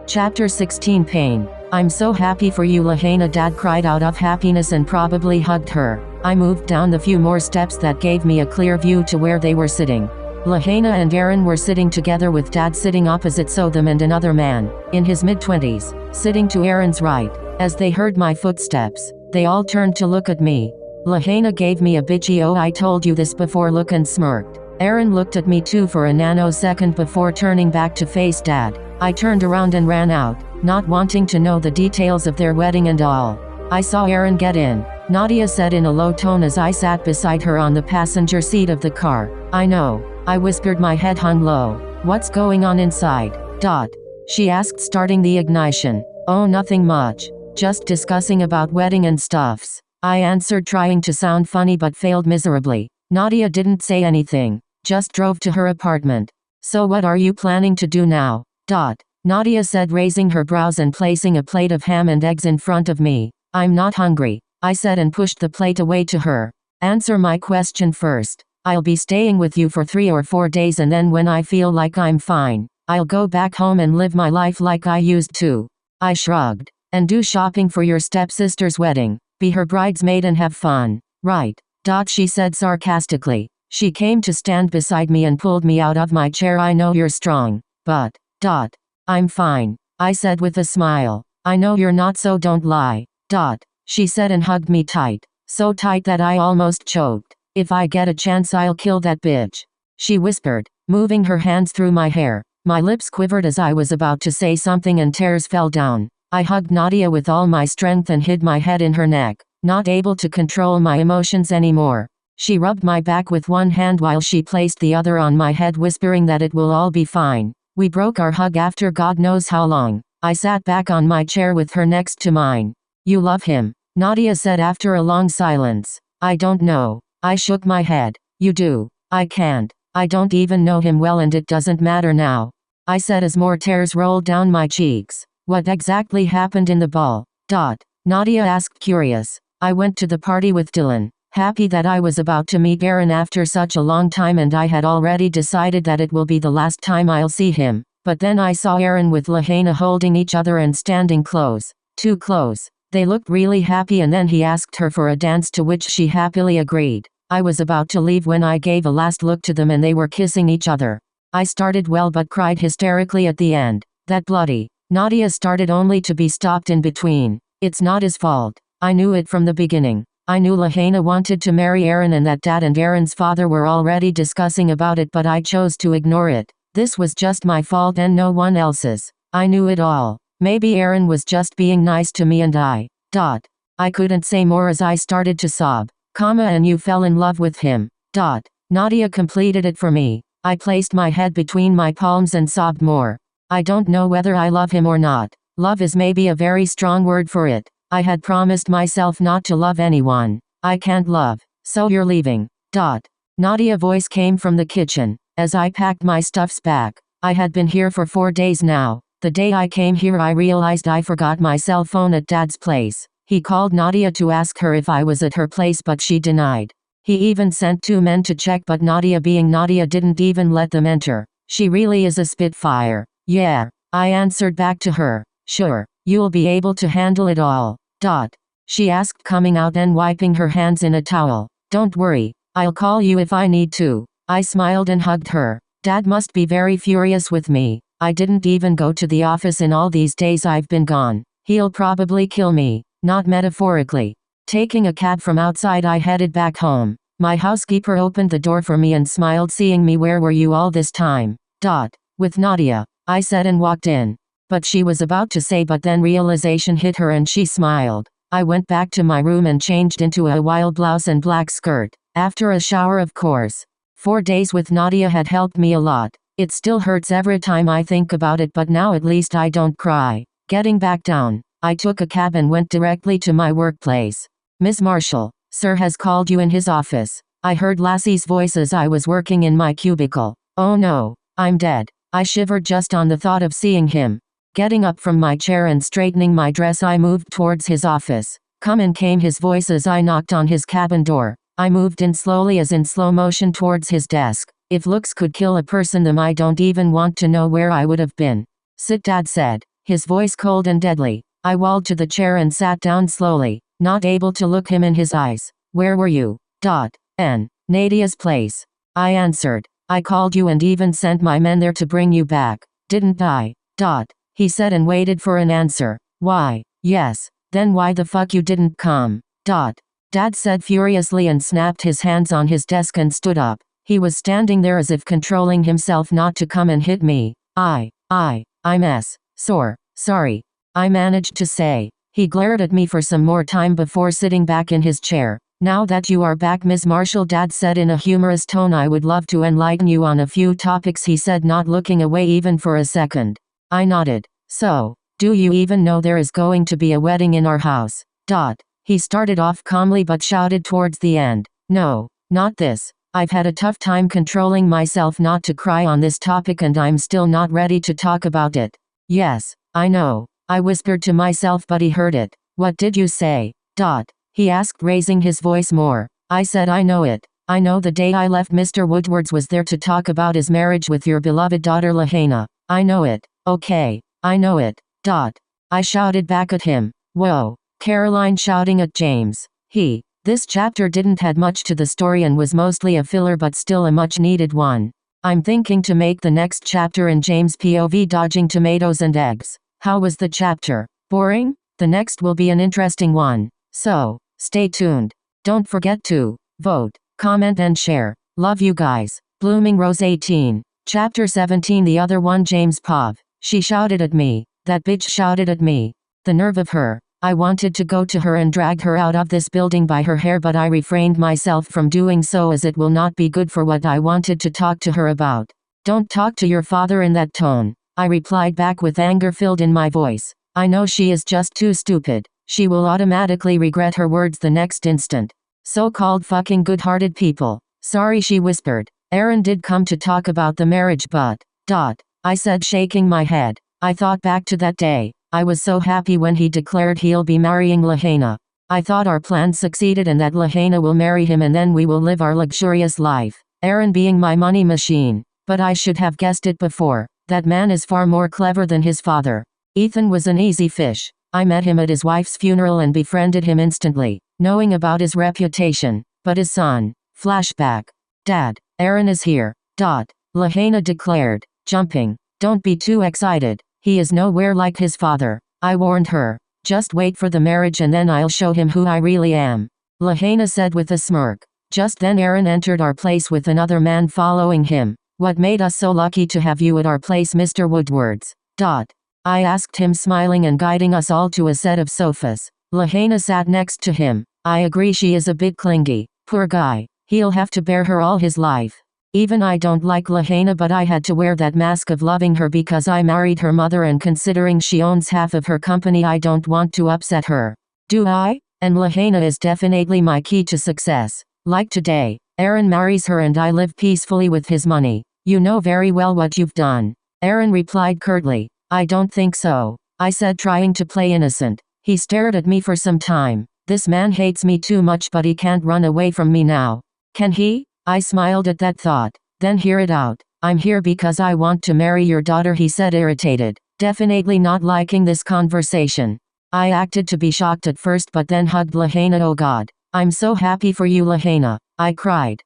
Chapter 16 Pain. I'm so happy for you, Lahaina. Dad cried out of happiness and probably hugged her. I moved down the few more steps that gave me a clear view to where they were sitting. Lahaina and Aaron were sitting together with Dad sitting opposite them and another man, in his mid-20s, sitting to Aaron's right. As they heard my footsteps, they all turned to look at me. Lahaina gave me a bitchy "oh, I told you this before" look and smirked. Aaron looked at me too for a nanosecond before turning back to face Dad. I turned around and ran out, not wanting to know the details of their wedding and all. I saw Aaron get in. Nadia said in a low tone as I sat beside her on the passenger seat of the car. I know. I whispered, my head hung low. What's going on inside? She asked, starting the ignition. Oh, nothing much. Just discussing about wedding and stuffs. I answered, trying to sound funny but failed miserably. Nadia didn't say anything, just drove to her apartment. So what are you planning to do now? Nadia said, raising her brows and placing a plate of ham and eggs in front of me. I'm not hungry, I said and pushed the plate away to her. Answer my question first. I'll be staying with you for 3 or 4 days and then when I feel like I'm fine, I'll go back home and live my life like I used to. I shrugged. And do shopping for your stepsister's wedding. Be her bridesmaid and have fun. Right. She said sarcastically. She came to stand beside me and pulled me out of my chair. I know you're strong, but, I'm fine, I said with a smile. I know you're not, so don't lie. She said and hugged me tight. So tight that I almost choked. If I get a chance, I'll kill that bitch, she whispered, moving her hands through my hair. My lips quivered as I was about to say something and tears fell down. I hugged Nadia with all my strength and hid my head in her neck, not able to control my emotions anymore. She rubbed my back with one hand while she placed the other on my head, whispering that it will all be fine. We broke our hug after God knows how long. I sat back on my chair with her next to mine. You love him, Nadia said after a long silence. I don't know. I shook my head. You do. I can't. I don't even know him well and it doesn't matter now, I said as more tears rolled down my cheeks. What exactly happened in the ball? Nadia asked, curious. I went to the party with Dylan, happy that I was about to meet Aaron after such a long time, and I had already decided that it will be the last time I'll see him. But then I saw Aaron with Lahaina holding each other and standing close. Too close. They looked really happy, and then he asked her for a dance, to which she happily agreed. I was about to leave when I gave a last look to them and they were kissing each other. I started well but cried hysterically at the end. That bloody. Nadia started only to be stopped in between. It's not his fault. I knew it from the beginning. I knew Lahaina wanted to marry Aaron and that Dad and Aaron's father were already discussing about it, but I chose to ignore it. This was just my fault and no one else's. I knew it all. Maybe Aaron was just being nice to me and I couldn't say more as I started to sob. And you fell in love with him. Nadia completed it for me. I placed my head between my palms and sobbed more. I don't know whether I love him or not. Love is maybe a very strong word for it. I had promised myself not to love anyone. I can't love. So you're leaving. Nadia's voice came from the kitchen. As I packed my stuffs back. I had been here for 4 days now. The day I came here I realized I forgot my cell phone at Dad's place. He called Nadia to ask her if I was at her place, but she denied. He even sent 2 men to check, but Nadia, being Nadia, didn't even let them enter. She really is a spitfire. Yeah, I answered back to her. Sure, you'll be able to handle it all. She asked, coming out and wiping her hands in a towel. Don't worry, I'll call you if I need to. I smiled and hugged her. Dad must be very furious with me. I didn't even go to the office in all these days I've been gone. He'll probably kill me, not metaphorically. Taking a cab from outside, I headed back home. My housekeeper opened the door for me and smiled, seeing me. Where were you all this time? With Nadia, I said and walked in. But she was about to say, but then realization hit her and she smiled. I went back to my room and changed into a wild blouse and black skirt. After a shower, of course. 4 days with Nadia had helped me a lot. It still hurts every time I think about it, but now at least I don't cry. Getting back down, I took a cab and went directly to my workplace. Miss Marshall, sir has called you in his office. I heard Lassie's voice as I was working in my cubicle. Oh no, I'm dead. I shivered just on the thought of seeing him. Getting up from my chair and straightening my dress, I moved towards his office. Come in, came his voice as I knocked on his cabin door. I moved in slowly, as in slow motion, towards his desk. If looks could kill a person, then I don't even want to know where I would have been. Sit, Dad said. his voice cold and deadly. I walled to the chair and sat down slowly, not able to look him in his eyes. Where were you? Nadia's place. I answered. I called you and even sent my men there to bring you back. Didn't I? He said and waited for an answer. Why? Yes. Then why the fuck you didn't come? Dad said furiously and snapped his hands on his desk and stood up. He was standing there as if controlling himself not to come and hit me. I'm sorry. I managed to say. He glared at me for some more time before sitting back in his chair. Now that you are back, Miss Marshall, Dad said in a humorous tone, I would love to enlighten you on a few topics, he said, not looking away even for a second. I nodded. So, do you even know there is going to be a wedding in our house? He started off calmly but shouted towards the end. No, not this. I've had a tough time controlling myself not to cry on this topic and I'm still not ready to talk about it. Yes, I know. I whispered to myself but he heard it. What did you say? He asked, raising his voice more. I said I know it. I know the day I left Mr. Woodwards was there to talk about his marriage with your beloved daughter Lahaina. I know it. Okay, I know it. I shouted back at him. Whoa. Caroline shouting at James. This chapter didn't add much to the story and was mostly a filler but still a much needed one. I'm thinking to make the next chapter in James' POV dodging tomatoes and eggs. How was the chapter? Boring? The next will be an interesting one. So, stay tuned. Don't forget to vote, comment and share. Love you guys. Blooming Rose 18. Chapter 17. The other one, James Pov. She shouted at me. That bitch shouted at me. The nerve of her. I wanted to go to her and drag her out of this building by her hair, but I refrained myself from doing so as it will not be good for what I wanted to talk to her about. Don't talk to your father in that tone. I replied back with anger filled in my voice. I know she is just too stupid. She will automatically regret her words the next instant. So-called fucking good-hearted people. Sorry, she whispered. Aaron did come to talk about the marriage but... I said, shaking my head. I thought back to that day. I was so happy when he declared he'll be marrying Lahaina. I thought our plan succeeded and that Lahaina will marry him and then we will live our luxurious life. Aaron being my money machine. But I should have guessed it before. That man is far more clever than his father. Ethan was an easy fish. I met him at his wife's funeral and befriended him instantly, knowing about his reputation. But his son. Flashback. Dad, Aaron is here. Lahaina declared, jumping. Don't be too excited. He is nowhere like his father. I warned her. Just wait for the marriage and then I'll show him who I really am. Lahaina said with a smirk. Just then Aaron entered our place with another man following him. What made us so lucky to have you at our place, Mr. Woodwards? I asked him, smiling and guiding us all to a set of sofas. Lahaina sat next to him. I agree, she is a bit clingy. Poor guy. He'll have to bear her all his life. Even I don't like Lahaina, but I had to wear that mask of loving her because I married her mother, and considering she owns half of her company I don't want to upset her. Do I? And Lahaina is definitely my key to success. Like today, Aaron marries her and I live peacefully with his money. You know very well what you've done. Aaron replied curtly. I don't think so. I said, trying to play innocent. He stared at me for some time. This man hates me too much, but he can't run away from me now. Can he? I smiled at that thought. Then hear it out. I'm here because I want to marry your daughter, he said, irritated. Definitely not liking this conversation. I acted to be shocked at first but then hugged Lahaina. Oh God. I'm so happy for you, Lahaina. I cried.